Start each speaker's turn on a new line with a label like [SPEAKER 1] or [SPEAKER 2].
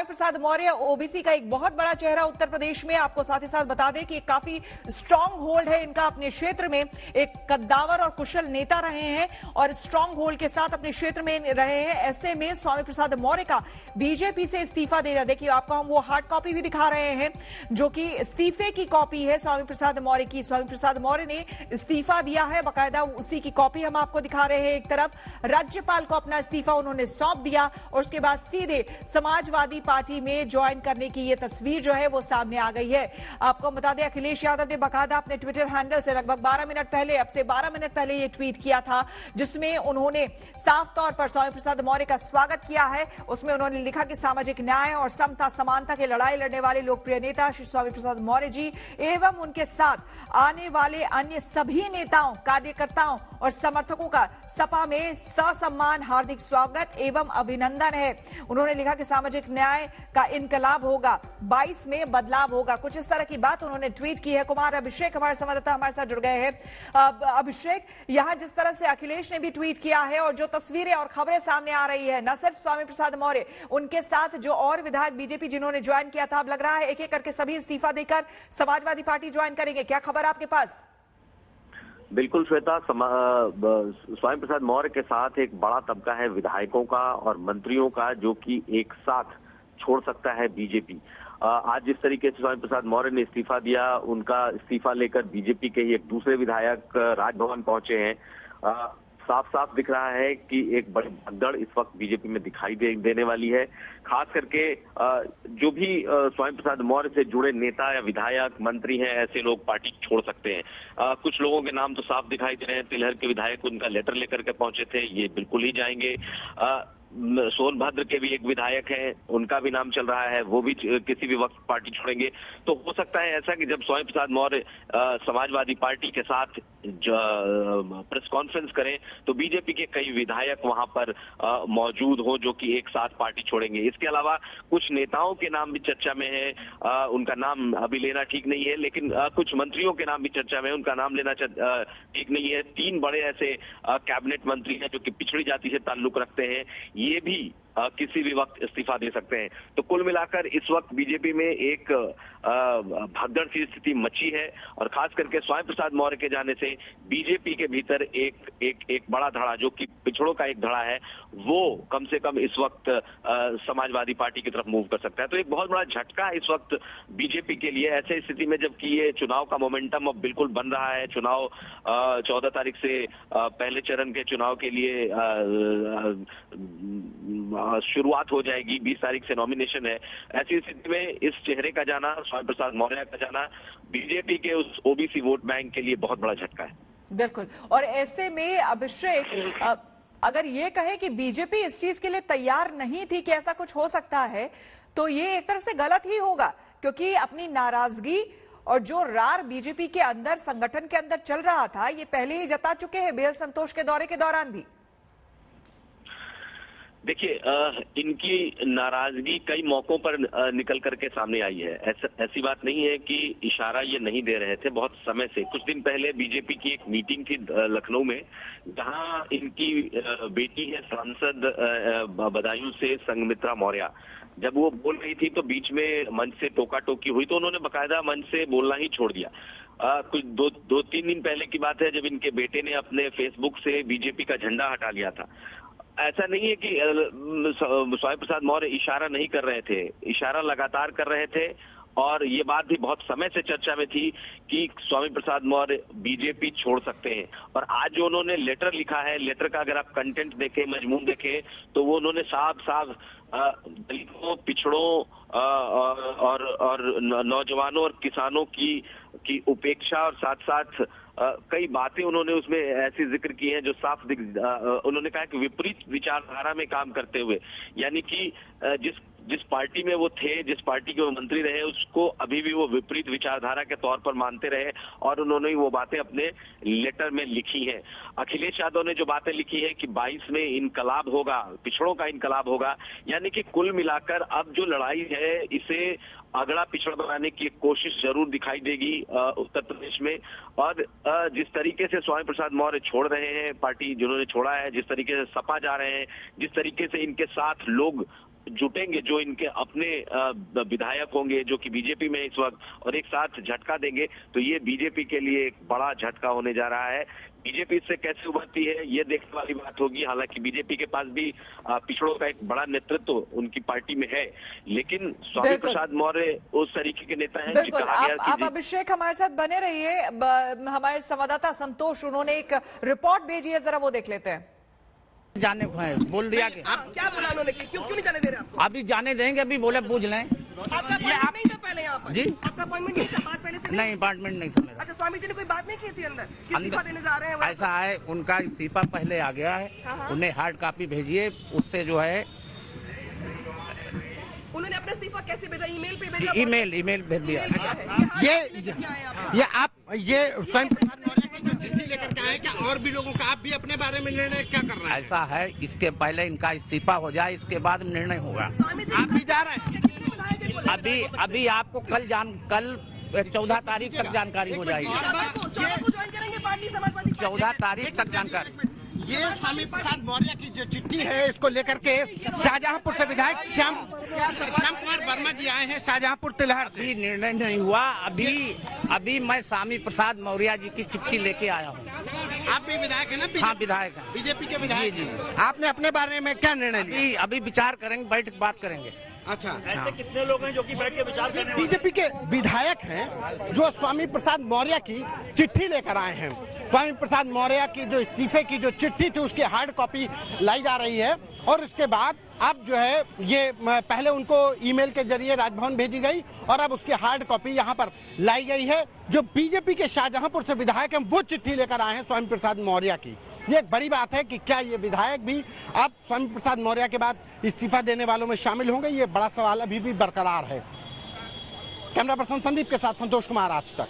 [SPEAKER 1] Prasad Maurya OBC का एक बहुत बड़ा चेहरा उत्तर प्रदेश में। आपको साथ ही साथ बता दें कि काफी स्ट्रांग होल्ड है इनका अपने क्षेत्र में, एक कद्दावर और कुशल नेता रहे हैं और स्ट्रांग होल्ड के साथ अपने क्षेत्र में रहे हैं। ऐसे में स्वामी प्रसाद मौर्य का बीजेपी से इस्तीफा देना, देखिए आपको हम वो हार्ड कॉपी भी दिखा रहे हैं जो कि इस्तीफे की कॉपी है स्वामी प्रसाद मौर्य की। स्वामी प्रसाद मौर्य ने इस्तीफा दिया है, बाकायदा उसी की कॉपी हम आपको दिखा रहे हैं। एक तरफ राज्यपाल को अपना इस्तीफा उन्होंने सौंप दिया और उसके बाद सीधे समाजवादी पार्टी में ज्वाइन करने की ये तस्वीर जो है वो सामने आ गई है। आपको बता दें अखिलेश यादव ने बाकायदा अपने ट्विटर हैंडल से लगभग 12 मिनट पहले, अब से 12 मिनट पहले ये ट्वीट किया था, जिसमें उन्होंने साफ तौर पर स्वामी प्रसाद मौर्य का स्वागत किया है। उसमें उन्होंने लिखा कि सामाजिक न्याय और समता समानता की लड़ाई लड़ने वाले लोकप्रिय नेता श्री स्वामी प्रसाद मौर्य जी एवं उनके साथ आने वाले अन्य सभी नेताओं, कार्यकर्ताओं और समर्थकों का सपा में ससम्मान हार्दिक स्वागत एवं अभिनंदन है। उन्होंने लिखा कि सामाजिक न्याय का इनकलाब होगा, 22 में बदलाव होगा। कुछ इस तरह की बात उन्होंने ट्वीट की है। कुमार अभिषेक हमारे संवाददाता हमारे साथ जुड़ गए हैं। अभिषेक, यहां जिस तरह से अखिलेश ने भी ट्वीट किया है और जो तस्वीरें और खबरें सामने आ रही है, न सिर्फ स्वामी प्रसाद मौर्य, उनके साथ जो और विधायक बीजेपी जिन्होंने ज्वाइन किया था, अब लग रहा है एक एक करके सभी इस्तीफा देकर समाजवादी पार्टी ज्वाइन करेंगे। क्या खबर आपके पास?
[SPEAKER 2] बिल्कुल श्वेता, स्वामी प्रसाद मौर्य के साथ एक बड़ा तबका है विधायकों का और मंत्रियों का जो कि एक साथ छोड़ सकता है बीजेपी। आज जिस तरीके से स्वामी प्रसाद मौर्य ने इस्तीफा दिया, उनका इस्तीफा लेकर बीजेपी के ही एक दूसरे विधायक राजभवन पहुंचे हैं। साफ साफ दिख रहा है कि एक बड़ी भगदड़ इस वक्त बीजेपी में दिखाई देने वाली है। खास करके जो भी स्वामी प्रसाद मौर्य से जुड़े नेता या विधायक मंत्री हैं, ऐसे लोग पार्टी छोड़ सकते हैं। कुछ लोगों के नाम तो साफ दिखाई दे रहे हैं। तिलहर के विधायक उनका लेटर लेकर के पहुंचे थे, ये बिल्कुल ही जाएंगे। सोनभद्र के भी एक विधायक हैं, उनका भी नाम चल रहा है, वो भी किसी भी वक्त पार्टी छोड़ेंगे। तो हो सकता है ऐसा कि जब स्वामी प्रसाद मौर्य समाजवादी पार्टी के साथ प्रेस कॉन्फ्रेंस करें तो बीजेपी के कई विधायक वहां पर मौजूद हो जो कि एक साथ पार्टी छोड़ेंगे। इसके अलावा कुछ नेताओं के नाम भी चर्चा में है, उनका नाम अभी लेना ठीक नहीं है, लेकिन कुछ मंत्रियों के नाम भी चर्चा में है, उनका नाम लेना ठीक नहीं है। 3 बड़े ऐसे कैबिनेट मंत्री हैं जो कि पिछड़ी जाति से ताल्लुक रखते हैं, ये भी किसी भी वक्त इस्तीफा दे सकते हैं। तो कुल मिलाकर इस वक्त बीजेपी में एक भगदड़ सी स्थिति मची है और खास करके स्वामी प्रसाद मौर्य के जाने से बीजेपी के भीतर एक बड़ा धड़ा, जो कि पिछड़ों का एक धड़ा है, वो कम से कम इस वक्त समाजवादी पार्टी की तरफ मूव कर सकता है। तो एक बहुत बड़ा झटका है इस वक्त बीजेपी के लिए, ऐसे स्थिति में जबकि ये चुनाव का मोमेंटम अब बिल्कुल बन रहा है। चुनाव 14 तारीख से पहले चरण के चुनाव के लिए शुरुआत हो जाएगी, 20 तारीख से नॉमिनेशन है। ऐसी स्थिति में इस चेहरे का जाना, स्वामी प्रसाद मौर्य का जाना, बीजेपी के उस ओबीसी वोट बैंक के लिए बहुत बड़ा झटका है।
[SPEAKER 1] बिल्कुल। और ऐसे में अभिषेक, अगर ये कहे कि बीजेपी इस चीज के लिए तैयार नहीं थी कि ऐसा कुछ हो सकता है, तो ये एक तरफ से गलत ही होगा, क्योंकि अपनी नाराजगी और जो रार बीजेपी के अंदर, संगठन के अंदर चल रहा था, ये पहले ही जता चुके हैं बेल संतोष के दौरे के दौरान भी।
[SPEAKER 2] देखिए, इनकी नाराजगी कई मौकों पर निकल करके सामने आई है। ऐसी बात नहीं है कि इशारा ये नहीं दे रहे थे बहुत समय से। कुछ दिन पहले बीजेपी की एक मीटिंग थी लखनऊ में, जहां इनकी बेटी है सांसद बदायूं से संघमित्रा मौर्य, जब वो बोल रही थी तो बीच में मंच से टोका टोकी हुई, तो उन्होंने बकायदा मंच से बोलना ही छोड़ दिया। कुछ दो तीन दिन पहले की बात है, जब इनके बेटे ने अपने फेसबुक से बीजेपी का झंडा हटा लिया था। ऐसा नहीं है कि स्वामी प्रसाद मौर्य इशारा नहीं कर रहे थे, इशारा लगातार कर रहे थे और ये बात भी बहुत समय से चर्चा में थी कि स्वामी प्रसाद मौर्य बीजेपी छोड़ सकते हैं। और आज जो उन्होंने लेटर लिखा है, लेटर का अगर आप कंटेंट देखें, मजमून देखें, तो वो उन्होंने साफ साफ दलितों, पिछड़ों और नौजवानों और किसानों की उपेक्षा और साथ साथ कई बातें उन्होंने उसमें ऐसी जिक्र की हैं जो साफ उन्होंने कहा कि विपरीत विचारधारा में काम करते हुए, यानी कि जिस पार्टी में वो थे, जिस पार्टी के वो मंत्री रहे, उसको अभी भी वो विपरीत विचारधारा के तौर पर मानते रहे और उन्होंने वो बातें अपने लेटर में लिखी हैं। अखिलेश यादव ने जो बातें लिखी है कि 22 में इनकलाब होगा, पिछड़ों का इनकलाब होगा, यानी कि कुल मिलाकर अब जो लड़ाई है इसे अगड़ा पिछड़ा बनाने की कोशिश जरूर दिखाई देगी उत्तर प्रदेश में। और जिस तरीके से स्वामी प्रसाद मौर्य छोड़ रहे हैं पार्टी, जिन्होंने छोड़ा है, जिस तरीके से सपा जा रहे हैं, जिस तरीके से इनके साथ लोग जुटेंगे, जो इनके अपने विधायक होंगे जो कि बीजेपी में इस वक्त, और एक साथ झटका देंगे, तो ये बीजेपी के लिए एक बड़ा झटका होने जा रहा है। बीजेपी इससे कैसे उभरती है ये देखने वाली बात होगी। हालांकि बीजेपी के पास भी पिछड़ों का एक बड़ा नेतृत्व उनकी पार्टी में है, लेकिन स्वामी प्रसाद मौर्य उस तरीके के नेता हैं कि कहा गया कि
[SPEAKER 1] आप अभिषेक हमारे साथ बने रहिए। हमारे संवाददाता संतोष उन्होंने एक रिपोर्ट भेजी है, जरा वो देख लेते हैं।
[SPEAKER 3] जाने को है, बोल दिया कि
[SPEAKER 4] आप क्या बोला उन्होंने, क्यों नहीं जाने दे रहे आपको?
[SPEAKER 3] अभी जाने देंगे, अभी बोले पूछ लें।
[SPEAKER 4] आपका अपॉइंटमेंट नहीं था पहले यहाँ पर?
[SPEAKER 3] जी,
[SPEAKER 4] आपका अपॉइंटमेंट नहीं था बात पहले से?
[SPEAKER 3] नहीं, अपार्टमेंट नहीं था मेरा।
[SPEAKER 4] अच्छा, स्वामी जी ने कोई बात नहीं की थी अंदर कि इस्तीफा देने जा रहे हैं?
[SPEAKER 3] ऐसा है, उनका इस्तीफा पहले आ गया है। उन्हें हार्ड कॉपी भेजिए, उससे जो है।
[SPEAKER 4] उन्होंने अपना इस्तीफा कैसे भेजा? ईमेल पे भेजा?
[SPEAKER 3] ईमेल भेज दिया।
[SPEAKER 5] ये आप ये स्वयं प्रसाद मौर्य की जो चिट्ठी लेकर के आए, क्या और भी लोगों का आप भी अपने बारे में निर्णय क्या कर रहे हैं?
[SPEAKER 3] ऐसा है, इसके पहले इनका इस्तीफा हो जाए, इसके बाद निर्णय होगा।
[SPEAKER 5] आप भी जा रहे हैं?
[SPEAKER 3] अभी आपको कल 14 तारीख तक जानकारी हो जाएगी। 14 तारीख तक जानकारी।
[SPEAKER 5] ये स्वामी प्रसाद मौर्य की जो चिट्ठी है, इसको लेकर के शाहजहांपुर से विधायक श्याम कुमार वर्मा जी आए हैं शाहजहांपुर तिलहर से।
[SPEAKER 3] अभी निर्णय नहीं हुआ। अभी मैं स्वामी प्रसाद मौर्य जी की चिट्ठी लेके आया हूँ।
[SPEAKER 5] आप भी विधायक है ना?
[SPEAKER 3] हाँ, विधायक है,
[SPEAKER 5] बीजेपी के विधायक।
[SPEAKER 3] जी।
[SPEAKER 5] आपने अपने बारे में क्या निर्णय लिया?
[SPEAKER 3] अभी विचार करेंगे, बैठ के बात करेंगे।
[SPEAKER 5] अच्छा,
[SPEAKER 3] ऐसे कितने लोग हैं जो कि बैठ के विचार करें?
[SPEAKER 5] बीजेपी के विधायक हैं जो स्वामी प्रसाद मौर्य की चिट्ठी लेकर आए हैं। स्वामी प्रसाद मौर्य की जो इस्तीफे की जो चिट्ठी थी, उसकी हार्ड कॉपी लाई जा रही है, और उसके बाद अब जो है ये पहले उनको ईमेल के जरिए राजभवन भेजी गई, और अब उसकी हार्ड कॉपी यहाँ पर लाई गई है। जो बीजेपी के शाहजहांपुर से विधायक हैं, वो चिट्ठी लेकर आए हैं स्वामी प्रसाद मौर्य की। ये एक बड़ी बात है कि क्या ये विधायक भी अब स्वामी प्रसाद मौर्य के बाद इस्तीफा देने वालों में शामिल होंगे? ये बड़ा सवाल अभी भी बरकरार है। कैमरा पर्सन संदीप के साथ संतोष कुमार, आज तक।